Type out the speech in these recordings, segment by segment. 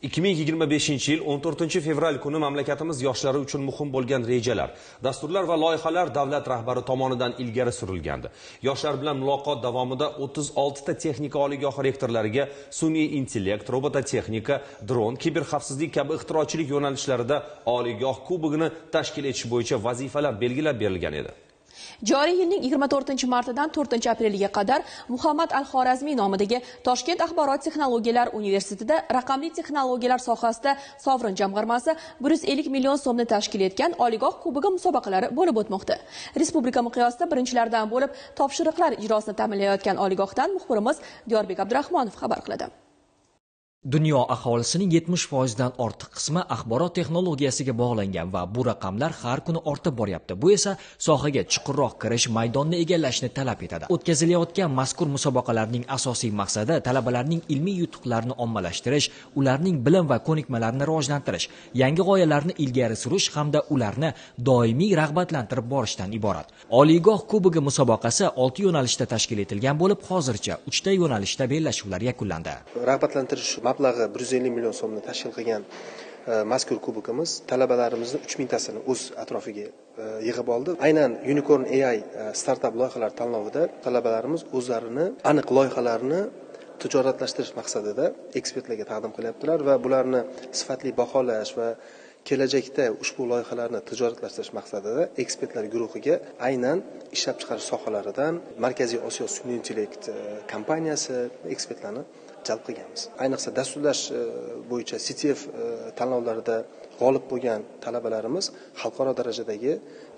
2025-yil 14 fevral kuni mamlakatimiz yoshlari uchun muhim bo'lgan rejalar, dasturlar va loyihalar davlat rahbari tomonidan ilgari surilgandi. Yoshlar bilan muloqot davomida 36 ta texnika oliygohi rektorlariga sun'iy intellekt, robototexnika, dron, kiberxavfsizlik kabi ixtirochilik yo'nalishlarida oliygoh kubogini tashkil etish bo'yicha vazifalar belgilab berilgan edi. Joriy yilning 24-martidan 4-apreliga qadar Muhammad al-Xorazmiy nomidagi Toshkent axborot texnologiyalar universitetida raqamli texnologiyalar sohasida sovrin jamg'armasi 150 million so'mni tashkil etgan oliygoh kubogi musobaqalari bo'lib o'tmoqda. Respublika miqyosida birinchilardan bo'lib topshiriqlar ijrosini ta'minlayotgan oliygohdan muxbirimiz Diyorbek Abdurahmonov xabar qiladi. Dunyo aholisining 70% dan ortiq qismi axborot texnologiyasiga bog'langan va bu raqamlar har kuni ortib boryapti. Bu esa sohaga chuqurroq kirish, maydonni egallashni talab etadi. O'tkazilayotgan mazkur musobaqalarning asosiy maqsadi talabalarning ilmiy yutuqlarini ommalashtirish, ularning bilim va ko'nikmalarini rivojlantirish, yangi g'oyalarni ilgari surish hamda ularni doimiy rag'batlantirib borishdan iborat. Oliygoh kubogi musobaqasi 6 yo'nalishda tashkil etilgan bo'lib, hozircha 3 ta yo'nalishda bellashuvlar yakunlandi. Rag'batlantirish mablag'i 150 million so'mni tashkil qilgan mazkur kubogimiz talabalarimizni 3000 tasini o'z atrofiga yig'ib oldi. Aynan Unicorn AI startup loyihalar tanlovida talabalarimiz o'zlarini aniq loyihalarni tijoratlashtirish maqsadida ekspertlarga taqdim qilyaptilar va bularni sifatli baholash va kelajakda ushbu loyihalarni tijoratlashtirish maqsadida ekspertlar guruhiga aynan ishlab chiqarish sohalaridan Markaziy Osiyo sun'iy intellekt kompaniyasi ekspertlarni jalb qilganmiz. Ayniqsa dasturlash bo'yicha CTF tanlovlarida g'olib bo'lgan talabalarimiz xalqaro darajadagi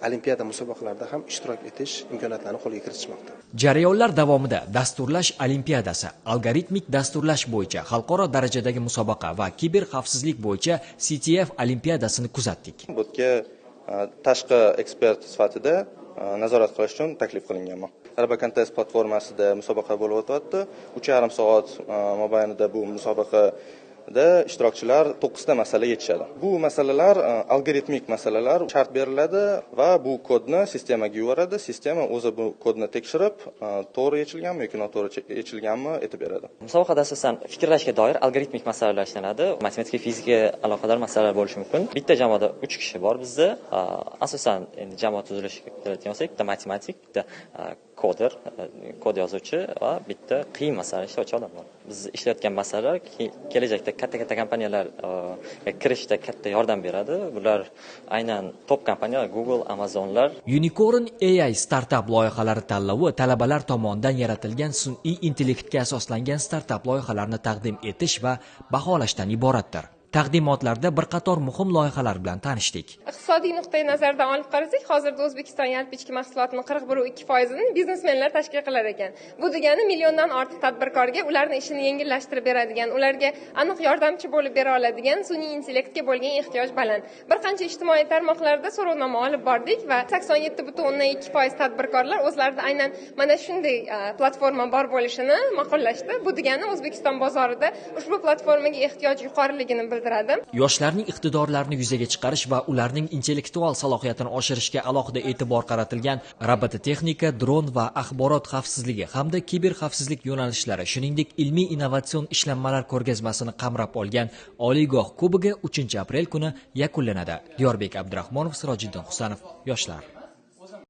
olimpiada musobaqalarida ham ishtirok etish imkoniyatlarini qo'lga kiritishmoqda. Jarayonlar davomida dasturlash olimpiadasi, algoritmik dasturlash bo'yicha xalqaro darajadagi musobaqa va kiberxavfsizlik bo'yicha CTF olimpiadasini kuzatdik. Bu yerga tashqi ekspert sifatida nazorat qilish uchun taklif qilinganman. Talaba Contest platformasida musobaqa bo'lib o'tyapti. 3,5 soat mobaynida bu musobaqada ishtirokchilar 9 ta masala yechishadi. Bu masalalar algoritmik masalalar, shart beriladi va bu kodni sistemaga yuboradi. Sistema o'zi bu kodni tekshirib, to'g'ri yechilganmi yoki noto'g'ri yechilganmi aytib beradi. Musobaqada asosan fikrlashga doir algoritmik masalalar ishlanadi. Matematika, fizika aloqador masalalar bo'lishi mumkin. Bitta jamoada 3 kishi bor bizda. Asosan endi jamoat tuzilishiga keladigan bo'lsak, bitta matematik, bitta koder, kod yozuvchi va bitta qiyin masala ishlovchi odam bor. Biz ishlayotgan masalalar kelajakda katta kompaniyalar kirishda katta yordam beradi. Bular aynan top kompaniyalar, Google, Amazonlar. Unicorn AI startup loyihalari tanlovi talabalar tomonidan yaratilgan sun'iy intellektga asoslangan startup loyihalarni taqdim etish va baholashdan iboratdir. Taqdimotlarda bir qator muhim loyihalar bilan tanishdik. Iqtisodiy nuqtai nazardan olib qarasak, hozirda O'zbekiston yalpi ichki mahsulotining 41.2%ni biznesmenlar tashkil qilar ekan. Bu degani milliondan ortiq tadbirkorga ularning ishini yengillashtirib beradigan, ularga aniq yordamchi bo'lib bera oladigan sun'iy intellektga bo'lgan ehtiyoj baland. Bir qancha ijtimoiy tarmoqlarda so'rovnoma olib bordik va 87.2% tadbirkorlar o'zlarida aynan mana shunday platforma bor bo'lishini ma'qullashdi. Bu degani O'zbekiston bozorida ushbu platformaga ehtiyoj yuqoriligini Yoshlarning iqtidorlarini yuzaga chiqarish va ularning intellektual salohiyatini oshirishga alohida e'tibor qaratilgan robototexnika, dron va axborot xavfsizligi hamda kiberxavfsizlik yo'nalishlari, shuningdek ilmiy innovatsion ishlanmalar ko'rgazmasini qamrab olgan oliygoh kubogi 3 aprel kuni yakunlanadi. Diyorbek Abdurahmonov, Sirojiddin Husanov, Yoshlar.